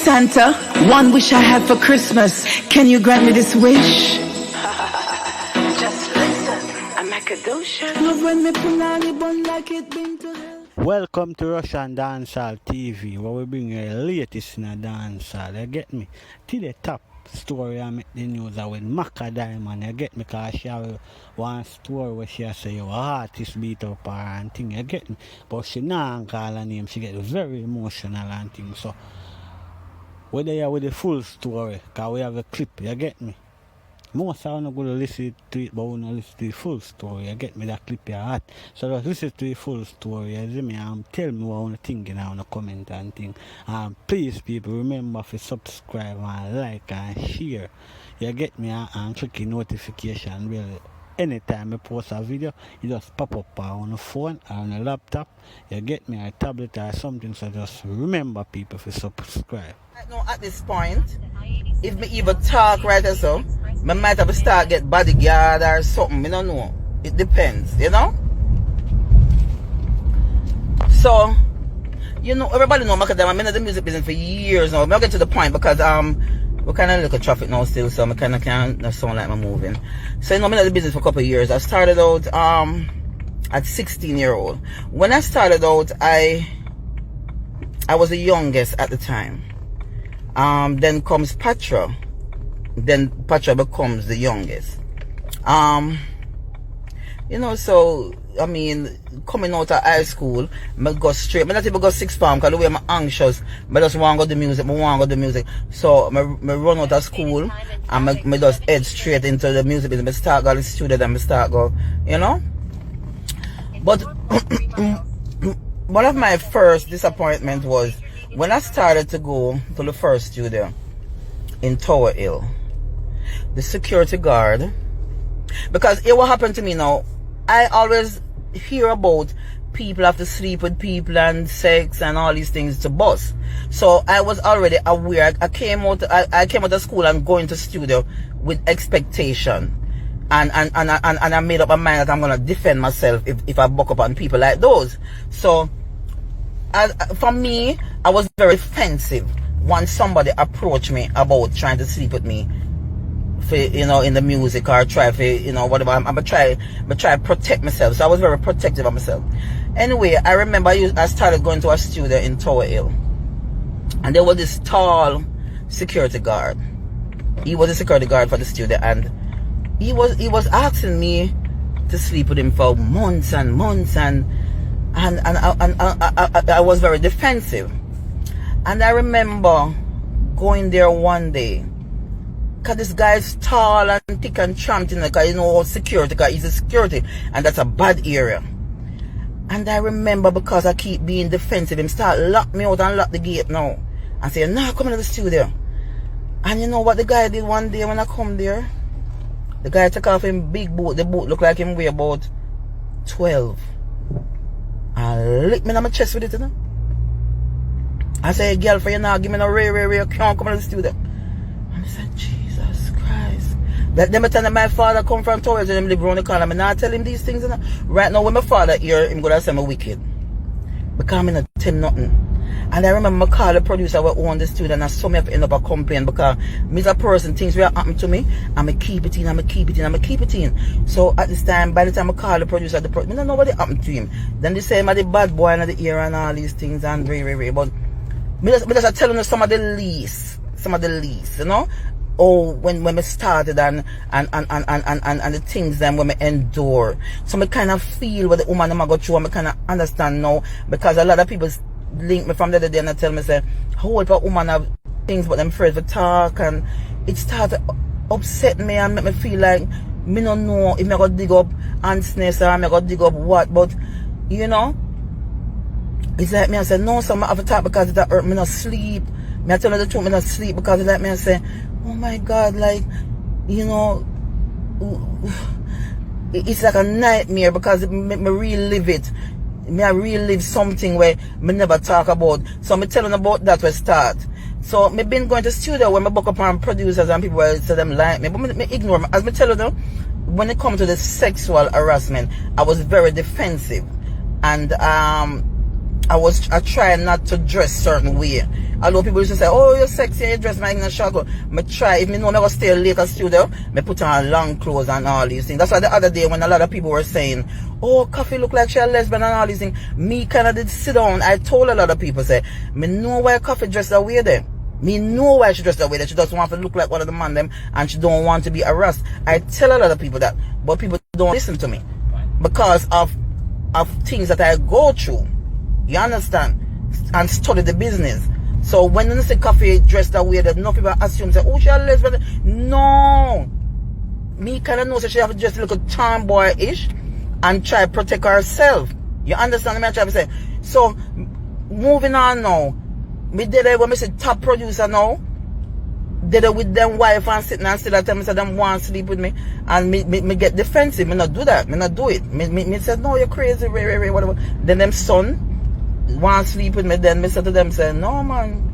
Santa, one wish I have for Christmas. Can you grant me this wish? Just listen, I'm macka. Love when me pull on your bun like it been to hell. Welcome to Russian Dancehall TV, where we bring you the latest in a dancehall. You get me? To the top story I make the news with Macka Diamond. You get me? Because she have one story where she say your artist beat up her and thing. You get me? But she not call her name. She get very emotional and thing. So we're there with the full story, because we have a clip. You get me? Most are not going to listen to it, but we not listen to the full story. You get me? That clip you had. So just listen to the full story. You see me? Tell me what you think in the comment and thing. Please, people, remember to subscribe and like and share. You get me? And click the notification really. Anytime I post a video, it just pop up on the phone or on the laptop. You get me? A tablet or something. So just remember, people, to subscribe. Right now, at this point, if me even talk right or so, I might have to start get bodyguard or something. I don't know. It depends, you know. So, you know, everybody know because I'm in the music business for years now. I'll get to the point because we kind of look at traffic now still, so I kind of can't sound like I'm moving. So, you know, I'm in the business for a couple of years. I started out at 16-year-old. When I started out, I was the youngest at the time. Then comes Patra. Then Patra becomes the youngest. You know, so I mean, coming out of high school, I go straight. I not even go sixth form because the way I'm anxious. I just want to go to the music. I want to go to the music. So I run out of school and I just head straight into the music business. I start going to the studio and I start go, you know. But one of my first disappointment was when I started to go to the first studio in Tower Hill. The security guard, because it will happen to me now. I always hear about people have to sleep with people and sex and all these things to bus. So I was already aware. I came out of school and going to studio with expectation, and I made up my mind that I'm gonna defend myself if I buck up on people like those. So for me, I was very defensive when somebody approached me about trying to sleep with me, for, you know, in the music or try for, you know, whatever. I'm gonna try to protect myself. So I was very protective of myself. Anyway, I remember I started going to a studio in Tower Hill, and there was this tall security guard. He was a security guard for the studio, and he was asking me to sleep with him for months and months, and I was very defensive. And I remember going there one day, because this guy is tall and thick and tramped, because you know security, because he's a security, and that's a bad area. And I remember, because I keep being defensive, him start lock me out and lock the gate now. And say, nah, come into the studio. And you know what the guy did one day when I come there? The guy took off him big boot. The boot looked like him weigh about 12. And licked me on my chest with it, you know. I say, girlfriend, you now give me no you can't come into the studio. And I said, Jesus Christ. That them tell my father come from Torres and him live around the corner. I not tell him these things. You know? Right now, when my father here, him gonna say I'm wicked. Because I'm not tell him nothing. And I remember I called the producer who owned the studio, and I saw me have to end up a complaint because me as a person, things will happen to me, and I keep it in. So at this time, by the time I called the producer, I don't know what happened to him. Then they say I'm the bad boy in the ear and all these things, and very, but me just telling you some of the least, you know. Oh, when we started and the things then when we endure. So I kind of feel what the woman I'm go through, and I kind of understand now, because a lot of people link me from the other day and they tell me, say, how old a woman have things but them afraid to talk, and it started upset me and make me feel like me don't know if I go dig up ants or I go dig up what, but you know, it's like me I say, no, so I have to talk because it hurt me not sleep. Me I tell you the truth, me not sleep because it's like me I say, oh my God, like, you know, it's like a nightmare because me relive it. I relive something where me never talk about. So me telling about that where start. So me been going to studio when me book up on producers and people say them like me, but me ignore me. As me tell you though, when it comes to the sexual harassment, I was very defensive. And I try not to dress certain way. Although people used to say, oh, you're sexy, you dress like in a short. I try, if me know I'm going to stay late at studio, I put on long clothes and all these things. That's why the other day when a lot of people were saying, oh, Coffee look like she a lesbian and all these things, me kind of did sit down. I told a lot of people, say, me know why Coffee dressed that way there. Me know why she dressed that way, that she doesn't want to look like one of the man them and she don't want to be harassed. I tell a lot of people that, but people don't listen to me because of things that I go through. You understand? And study the business. So when you say Coffee dressed that way, that no people assume, say, oh, she a lesbian. No. Me kind of know that she have to dress a little tomboy-ish and try to protect herself. You understand what I'm trying to say? So, moving on now. Me did it when I say top producer now. Did it with them wife and sitting and still at them say them want to sleep with me. And me get defensive. Me not do that. Me not do it. Me said, no, you're crazy, whatever. Then them son want to sleep with me. Then me said to them, say, no man.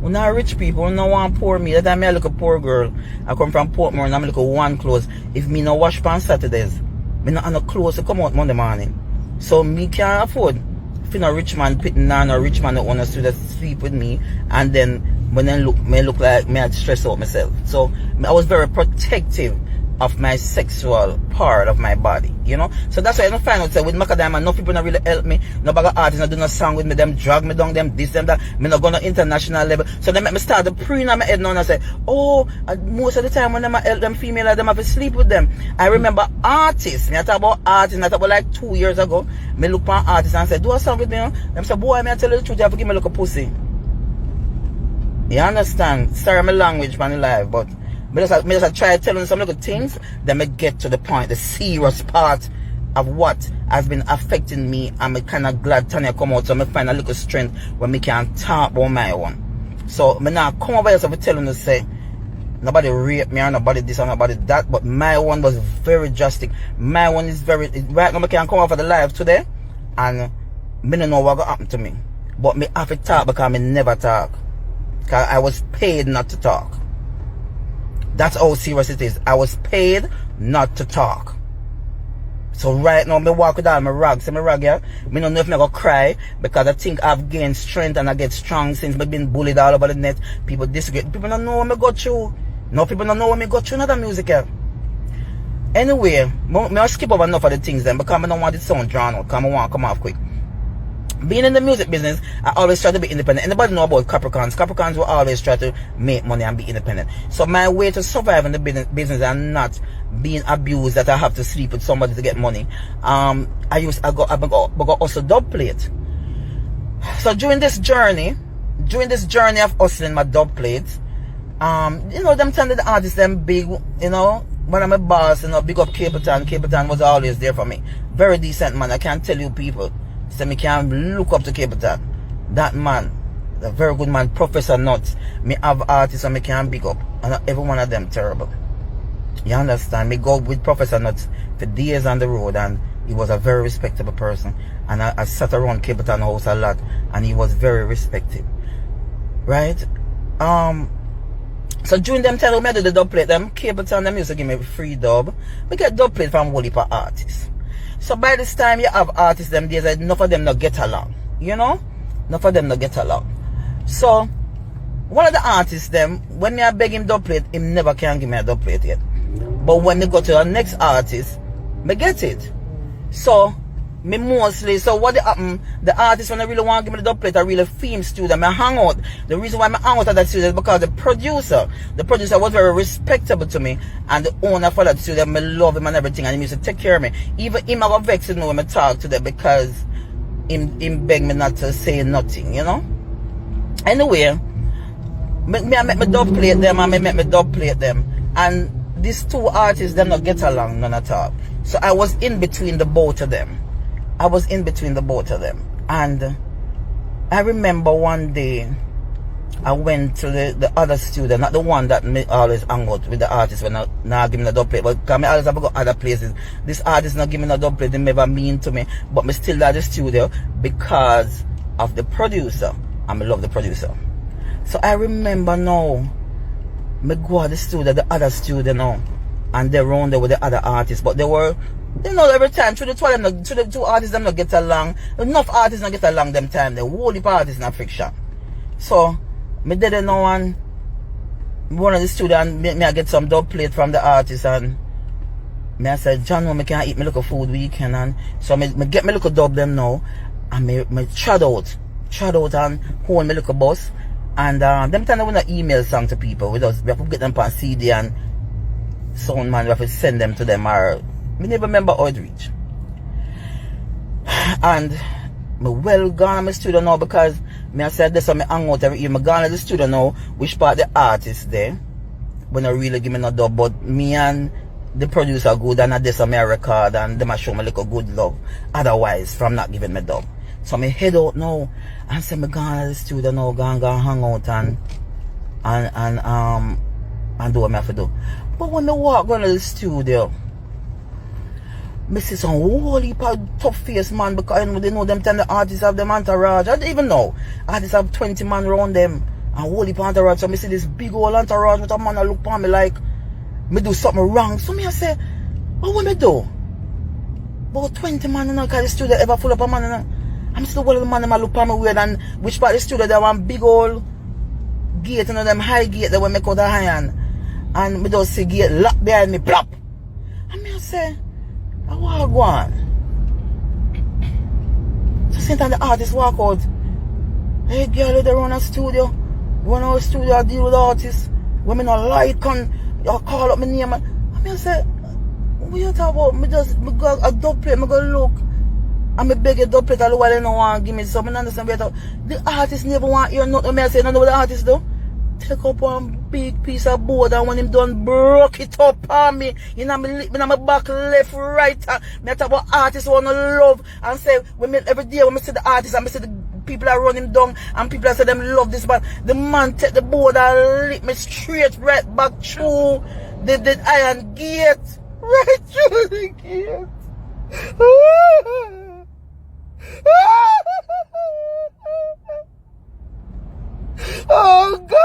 We're not rich people. We don't want poor me. That time I look a poor girl. I come from Portmore and I'm look at one clothes. If me no wash on Saturdays, me not have no clothes to come out Monday morning. So me can't afford. If you know rich man pitting on or rich man that want to sleep with me, and then when I look like me, I stress out myself. So I was very protective of my sexual part of my body, you know. So that's why I don't find out, say, with Macka Diamond, no people not really help me. No bag of artists not do no song with me, them drag me down, them this, them that. Me not go no international level. So they make me start the pre in my head now and I say, oh, most of the time when them help them female, them have to sleep with them. I remember artists, me I talk about artists, I talk about like 2 years ago, me look for artists and say, do a song with me, you know? Them say, boy, me I tell you the truth, you have to give me like a pussy. You understand? Sorry my language man live, but me just try telling some little things, then me get to the point, the serious part of what has been affecting me. I'm kind of glad Tanya come out, so me find a little strength when me can talk about my own. So me now come over here to telling you, say, nobody rape me or nobody this or nobody that, but my one was very drastic. My one is very, right now I can come over the live today, and me don't know what going to happen to me. But me have to talk because me never talk. Because I was paid not to talk. That's how serious it is. I was paid not to talk. So right now, me walk with all my rags. See my rag here? Me don't know if me go cry because I think I've gained strength and I get strong since me been bullied all over the net. People disagree. People don't know what me go through. No, people don't know what me go through another music here. Anyway, me skip over enough of the things then because I don't want it sound drawn out because I want to come off quick. Being in the music business, I always try to be independent. Anybody know about Capricorns? Capricorns will always try to make money and be independent. So my way to survive in the business and not being abused that I have to sleep with somebody to get money. I go also dub plate. So during this journey of hustling my dub plates, you know, them telling the artists them big, you know, when I'm a boss, you know, big up Capleton. Capleton was always there for me. Very decent man. I can't tell you people. So me can look up to Capleton. That man, a very good man, Professor Nuts. Me have artists and me can big up. And every one of them terrible. You understand? Me go with Professor Nuts for days on the road and he was a very respectable person. And I sat around Capleton house a lot and he was very respected. Right? So during them time when I do the dub plate, them Capleton them used to give me free dub. We get dub plate from whole heap of artists. So by this time you have artists them days, enough of them not get along. You know? Enough of them not get along. So one of the artists them, when me I beg him dub plate, him never can give me a dub plate yet. But when they go to the next artist, me get it. So me mostly, so what happen, the artist when I really want to give me the dub plate, I really film studio, me hang out. The reason why I hang out at that studio is because the producer was very respectable to me, and the owner for that studio, me love him and everything, and he used to take care of me. Even him I got vexed with me when I talk to them because him beg me not to say nothing, you know. Anyway, me I make me dub plate them and me make me dub plate them, and these two artists them not get along none at all. So I was in between the both of them. And I remember one day I went to the other studio, not the one that me always hang out with the artists when I now give me the dub plate, but because me always have to go other places. This artist not give me the dub plate, they never mean to me, but me still at the studio because of the producer, and me love the producer. So I remember now, me go to the studio, the other studio now, and they're around there with the other artists, but they were You know, every time, through the two of them, through the two artists, them not get along. Enough artists not get along them time. The whole heap of artists in fiction. So, me did know one of the studio and me I get some dub plate from the artist and me I said, John, me can't eat me little food weekend and so me get me little dub them now and me trot out and hold me little bus and them time I want to email song to people. We have to get them on CD and sound man, we have to send them to them or me never remember how it reach. And me well gone to my studio now because me I said this so me hang out every year. Me gone to the studio now, which part the artist there. When I really give me no dub, but me and the producer good and I this on my record and them a show me like a good love. Otherwise, from not giving me dub. So me head out now and say me gone to the studio now, go hang out and do what me have to do. But when me walk going to the studio, me see some whole heap of tough face man because they know them time the artists have them entourage. I don't even know. Artists have 20 man around them and whole heap of entourage. So me see this big old entourage with a man that look upon me like me do something wrong. So me I say, what me do? About 20 man in the studio ever full up a man in the I'm still one of the man that look upon me weird and which part of the studio there one big old gate, you know them high gate that when me cut the iron and me just see gate lock behind me plop. And me I say, I walk on. So same time the artist walk out. Hey girl, they run a studio. Run our studio, I deal with artists. When me not like and you call up my name and I say, what you talk about? Me go a dub plate, me go look. And me beg a dub plate all the while they don't want to give me something. Understand better. The artist never want hear nothing. I say, no know what the artist do? Take up one big piece of board and when him done broke it up on me, you know me my back left, right. Me talk about artists wanna love and say when me every day when me see the artists and me see the people that run him down and people that say them love this man, the man take the board and lick me straight right back through the iron gate. Right through the gate. Oh God!